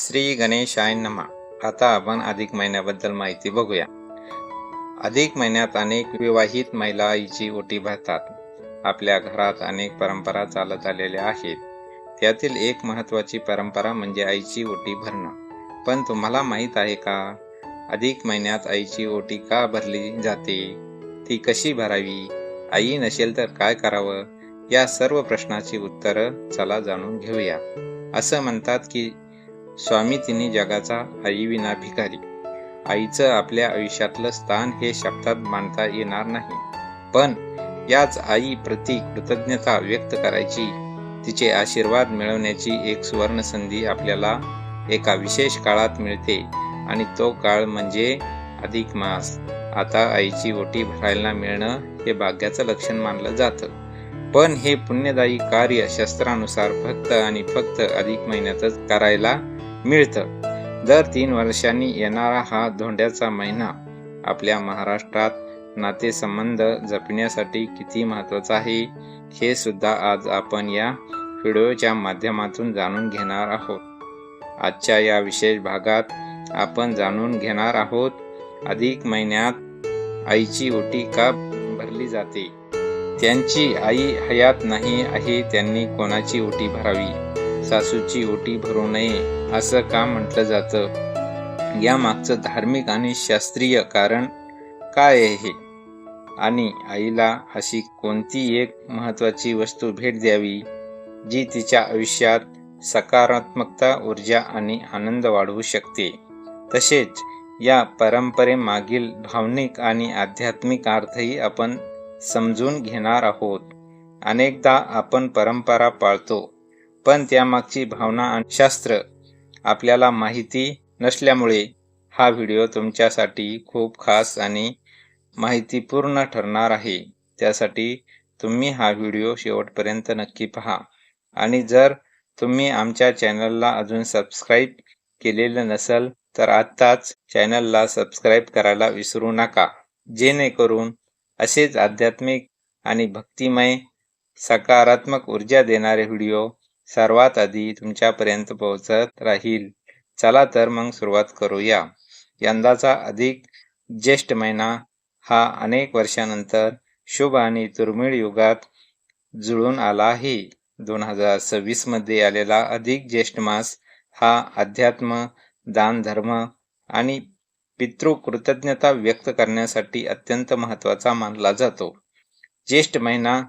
श्री गणेशाय नमः। आता आपण अधिक महिन्याबद्दल माहिती बघूया। अधिक महिन्यात अनेक विवाहित महिला आईची ओटी भरतात। आपल्या घरात अनेक परंपरा चालत आलेल्या आहेत। त्यातील एक महत्त्वाची परंपरा म्हणजे आईची ओटी भरणं। पण तुम्हाला माहित आहे का, अधिक महिन्यात आईची ओटी का भरली जाते, ती कशी भरावी, आई नसेल तर काय करावं, या सर्व प्रश्नाची उत्तरं चला जाणून घेऊया। असं म्हणतात की स्वामी तिन्ही जगाचा आई विना भिकारी। आईचं आपल्या आयुष्यातलं स्थान हे शब्दात मांडता येणार नाही, पण याच आई प्रति कृतज्ञता व्यक्त करायची, तिचे आशीर्वाद मिळवण्याची एक सुवर्ण संधी आपल्याला एका विशेष काळात मिळते, आणि तो काळ म्हणजे अधिक मास। आता आईची ओटी भरायला मिळणं हे भाग्याचं लक्षण मानलं जातं, पण हे पुण्यदायी कार्य शास्त्रानुसार फक्त आणि फक्त अधिक महिन्यातच करायला मिळतं। दर 3 वर्षांनी येणारा हा धोंड्याचा महिना आपल्या महाराष्ट्रात नातेसंबंध जपण्यासाठी किती महत्त्वाचा आहे, हे सुद्धा आज आपण या व्हिडिओच्या माध्यमातून जाणून घेणार आहोत। आजच्या या विशेष भागात आपण जाणून घेणार आहोत, अधिक महिन्यात आईची ओटी का भरली जाते, त्यांची आई हयात नाही आहे त्यांनी कोणाची ओटी भरावी, सासूची ओटी भरू नये असं का म्हटलं जातं, या मागचं धार्मिक आणि शास्त्रीय कारण काय आहे, आणि आईला अशी कोणती एक महत्त्वाची वस्तू भेट द्यावी जी तिच्या आयुष्यात सकारात्मकता, ऊर्जा आणि आनंद वाढवू शकते। तसेच या परंपरेमागील भावनिक आणि आध्यात्मिक अर्थही आपण समजून घेणार आहोत। अनेकदा आपण परंपरा पाळतो, पण त्यामागची भावना आणि शास्त्र आपल्याला माहिती नसल्यामुळे हा व्हिडिओ तुमच्यासाठी खूप खास आणि माहितीपूर्ण ठरणार आहे। त्यासाठी तुम्ही हा व्हिडिओ शेवटपर्यंत नक्की पहा, आणि जर तुम्ही आमच्या चॅनलला अजून सबस्क्राईब केलेलं नसेल तर आत्ताच चॅनलला सबस्क्राईब करायला विसरू नका, जेणेकरून असेच आध्यात्मिक आणि भक्तिमय सकारात्मक ऊर्जा देणारे व्हिडिओ सर्वात आधी तुमच्यापर्यंत पोहोचत राहील। चला तर मग सुरुवात करूया। यंदाचा अधिक ज्येष्ठ महिना हा अनेक वर्षानंतर शुभ आणि दुर्मिळ युगात जुळून आला आहे। 2026 मध्ये आलेला अधिक ज्येष्ठ मास हा अध्यात्म, दान धर्म आणि पितृकृतज्ञता व्यक्त करण्यासाठी अत्यंत महत्त्वाचा मानला जातो। ज्येष्ठ महिना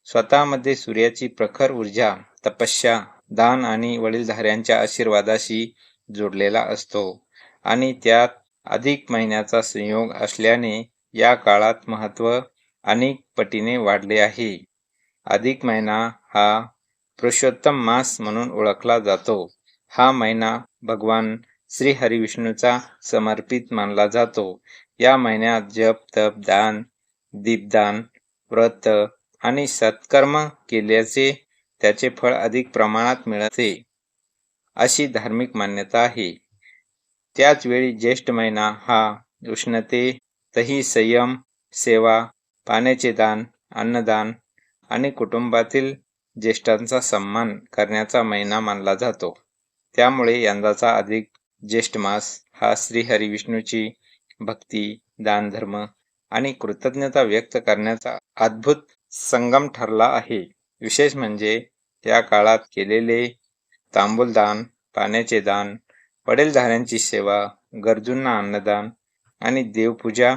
स्वतःमध्ये सूर्याची प्रखर ऊर्जा, तपस्या, दान आणि वडीलधाऱ्यांच्या आशीर्वादाशी जोडलेला असतो, आणि त्यात अधिक महिन्याचा संयोग असल्याने या काळात महत्त्व अनेक पटीने वाढले आहे। अधिक महिना हा पुरुषोत्तम मास म्हणून ओळखला जातो। हा महिना भगवान श्री हरिविष्णूचा समर्पित मानला जातो। या महिन्यात जप, तप, दान, दीपदान, व्रत आणि सत्कर्म केल्याचे त्याचे फळ अधिक प्रमाणात मिळते, अशी धार्मिक मान्यता आहे। त्याच वेळी ज्येष्ठ महिना हा उष्णतेतही संयम, सेवा, पाण्याचे दान, अन्नदान आणि कुटुंबातील ज्येष्ठांचा सन्मान करण्याचा महिना मानला जातो। त्यामुळे यंदाचा अधिक ज्येष्ठ मास हा श्री हरिविष्णूची भक्ती, दानधर्म आणि कृतज्ञता व्यक्त करण्याचा अद्भुत संगम ठरला आहे। विशेष म्हणजे त्या काळात केलेले तांबूलदान, पाण्याचे दान, वडीलधाऱ्यांची सेवा, गरजूंना अन्नदान आणि देवपूजा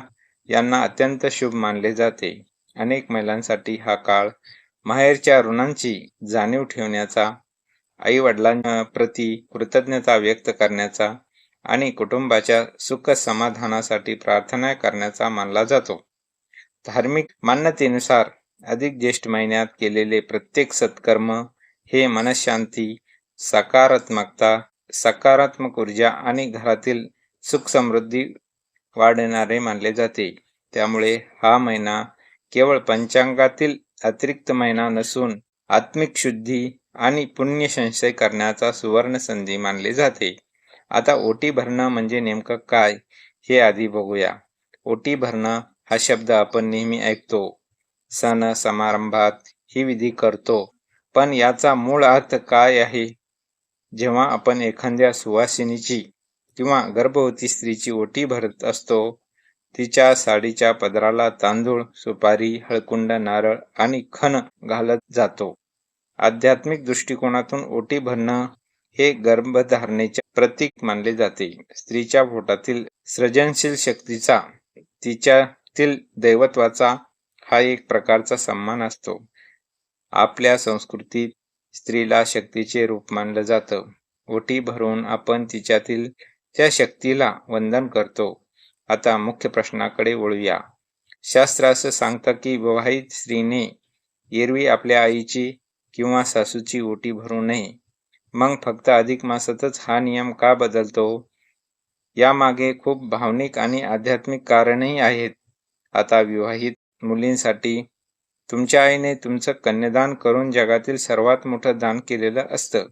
यांना अत्यंत शुभ मानले जाते। अनेक महिलांसाठी हा काळ माहेरच्या ऋणांची जाणीव ठेवण्याचा, आई वडिलांप्रती कृतज्ञता व्यक्त करण्याचा आणि कुटुंबाच्या सुख समाधानासाठी प्रार्थना करण्याचा मानला जातो। धार्मिक मान्यतेनुसार अधिक ज्येष्ठ महिन्यात केलेले प्रत्येक सत्कर्म हे मनःशांती, सकारात्मकता, सकारात्मक ऊर्जा आणि घरातील सुख समृद्धी वाढवणारे मानले जाते। त्यामुळे हा महिना केवळ पंचांगातील अतिरिक्त महिना नसून आत्मिक शुद्धी आणि पुण्य संचय करण्याचा सुवर्ण संधी मानले जाते। आता ओटी भरणं म्हणजे नेमकं काय, हे आधी बघूया। ओटी भरणं हा शब्द आपण नेहमी ऐकतो, सण समारंभात ही विधी करतो, पण याचा मूळ अर्थ काय आहे? जेव्हा आपण एखाद्या सुवासिनीची किंवा गर्भवती स्त्रीची ओटी भरत असतो, तिच्या साडीच्या पदराला तांदूळ, सुपारी, हळकुंड, नारळ आणि खण घालत जातो. आध्यात्मिक दृष्टिकोनातून ओटी भरणं हे गर्भधारणेचे प्रतीक मानले जाते. स्त्रीच्या पोटातील सृजनशील शक्तीचा, तिच्यातील दैवत्वाचा हा एक प्रकारचा सन्मान असतो. आपल्या संस्कृतीत स्त्रीला शक्तीचे रूप मानलं जातं. ओटी भरून आपण तिच्यातील त्या शक्तीला वंदन करतो. आता मुख्य प्रश्नाकडे वळूया. शास्त्र असं सांगतं की विवाहित स्त्रीने एरवी आपल्या आईची किंवा सासूची ओटी भरू नये. मग फक्त अधिक मासातच हा नियम का बदलतो? यामागे खूप भावनिक आणि आध्यात्मिक कारणही आहेत. आता विवाहित मुलींसाठी तुमच्या आईने तुमचं कन्यादान करून जगातील सर्वात मोठं दान केलेलं असतं.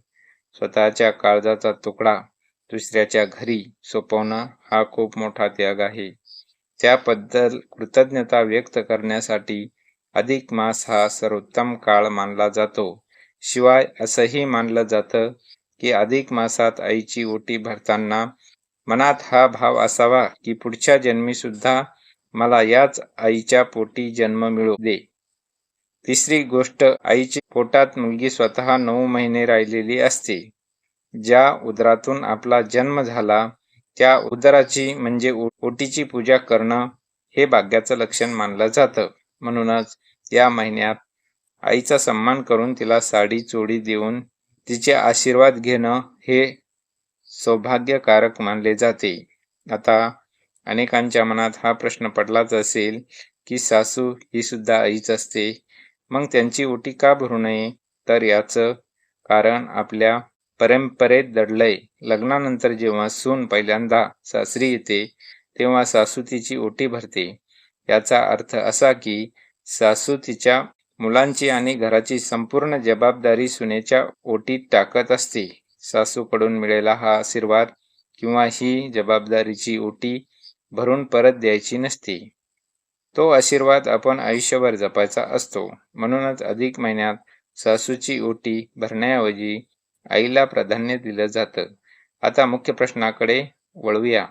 स्वतःच्या काळजाचा तुकडा दुसऱ्याच्या घरी सोपवणं हा खूप मोठा त्याग आहे. त्याबद्दल कृतज्ञता व्यक्त करण्यासाठी अधिक मास हा सर्वोत्तम काळ मानला जातो. शिवाय असंही मानलं जातं की अधिक मासात आईची ओटी भरताना मनात हा भाव असावा की पुढच्या जन्मी सुद्धा मला याच आईच्या पोटी जन्म मिळू दे. तिसरी गोष्ट, आईची पोटात मुलगी स्वतः 9 महिने राहिलेली असते. ज्या उदरातून आपला जन्म झाला त्या उदराची म्हणजे ओटीची पूजा करणं हे भाग्याचं लक्षण मानलं जातं. म्हणूनच या महिन्यात आईचा सन्मान करून तिला साडी चोळी देऊन तिचे आशीर्वाद घेणं हे सौभाग्यकारक मानले जाते. आता अनेकांच्या मनात हा प्रश्न पडलाच असेल की सासू ही सुद्धा आईच असते, मग त्यांची ओटी का भरू नये? तर याचं कारण आपल्या परंपरेत दडलंय. लग्नानंतर जेव्हा सून पहिल्यांदा सासरी येते तेव्हा सासू तिची ओटी भरते. याचा अर्थ असा की सासू तिच्या मुलांची आणि घराची संपूर्ण जबाबदारी सुनेच्या ओटीत टाकत असते. सासूकडून मिळालेला हा आशीर्वाद किंवा ही जबाबदारीची ओटी भरून परत द्यायची नसते. तो आशीर्वाद आपण आयुष्यभर जपायचा असतो. म्हणूनच अधिक महिन्यात सासूची ओटी भरण्याऐवजी आईला प्राधान्य दिलं जातं. आता मुख्य प्रश्नाकडे वळूया.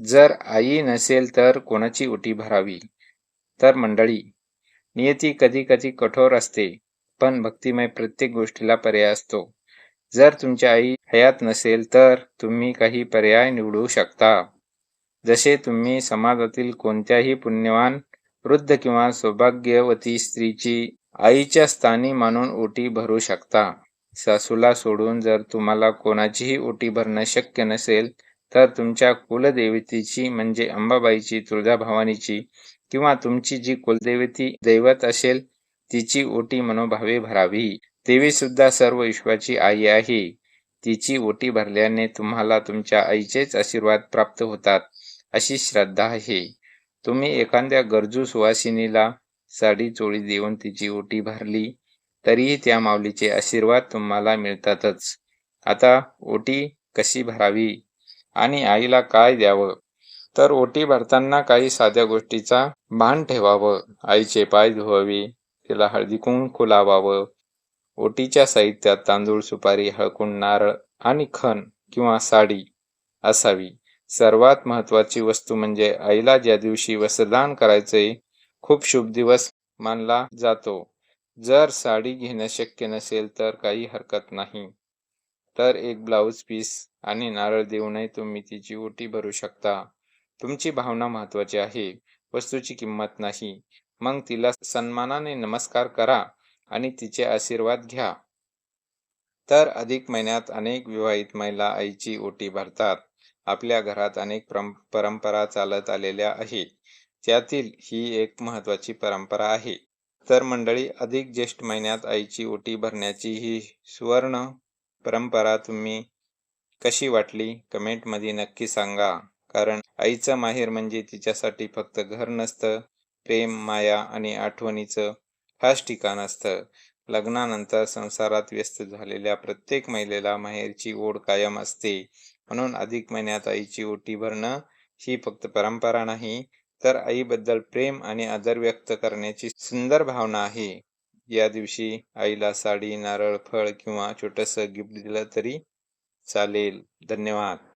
जर आई नसेल तर कोणाची ओटी भरावी? तर मंडळी, नियती कधी कधी कठोर असते, पण भक्तिमय प्रत्येक गोष्टीला पर्याय असतो. जर तुमची आई हयात नसेल तर तुम्ही काही पर्याय निवडू शकता. जसे तुम्ही समाजातील कोणत्याही पुण्यवान वृद्ध किंवा सौभाग्यवती स्त्रीची आईच्या स्थानी मानून ओटी भरू शकता. सासूला सोडून जर तुम्हाला कोणाचीही ओटी भरणं शक्य नसेल तर तुमच्या कुलदेवतेची म्हणजे अंबाबाईची, तुळजाभवानीची किंवा तुमची जी कुलदेवती दैवत असेल तिची ओटी मनोभावे भरावी. देवी सुद्धा सर्व विश्वाची आई आहे. तिची ओटी भरल्याने तुम्हाला तुमच्या आईचेच आशीर्वाद प्राप्त होतात अशी श्रद्धा आहे. तुम्ही एखाद्या गरजू सुवासिनीला साडी चोळी देऊन तिची ओटी भरली तरीही त्या माऊलीचे आशीर्वाद तुम्हाला मिळतातच. आता ओटी कशी भरावी आणि आईला काय द्यावं? तर ओटी भरताना काही साध्या गोष्टीचा भान ठेवावं. आईचे पाय धुवावे, तिला हळदी कुंकू लावावं. ओटीच्या साहित्यात तांदूळ, सुपारी, हळकुंड, नारळ आणि खण किंवा साडी असावी. सर्वात महत्वाची वस्तू म्हणजे आईला ज्या दिवशी वस्त्रदान करायचंय खूप शुभ दिवस मानला जातो. जर साडी घेणं शक्य नसेल तर काही हरकत नाही. तर एक ब्लाऊज पीस आणि नारळ देऊनही तुम्ही तिची ओटी भरू शकता. तुमची भावना महत्वाची आहे, वस्तूची किंमत नाही. मग तिला सन्मानाने नमस्कार करा आणि तिचे आशीर्वाद घ्या. तर अधिक महिन्यात अनेक विवाहित महिला आईची ओटी भरतात. आपल्या घरात अनेक परंपरा चालत आलेल्या आहेत. त्यातील ही एक महत्वाची परंपरा आहे. तर मंडळी, अधिक ज्येष्ठ महिन्यात आईची ओटी भरण्याची ही सुवर्ण परंपरा तुम्ही कशी वाटली कमेंटमध्ये नक्की सांगा. कारण आईचं माहेर म्हणजे तिच्यासाठी फक्त घर नसतं, प्रेम, माया आणि आठवणीचं खास ठिकाण असतं. लग्नानंतर संसारात व्यस्त झालेल्या प्रत्येक महिलेला माहेरची ओढ कायम असते. म्हणून अधिक महिन्यात आईची ओटी भरणं ही फक्त परंपरा नाही, तर आईबद्दल प्रेम आणि आदर व्यक्त करण्याची सुंदर भावना आहे. या दिवशी आईला साडी, नारळ, फळ किंवा छोटंसं गिफ्ट दिलं तरी चालेल. धन्यवाद.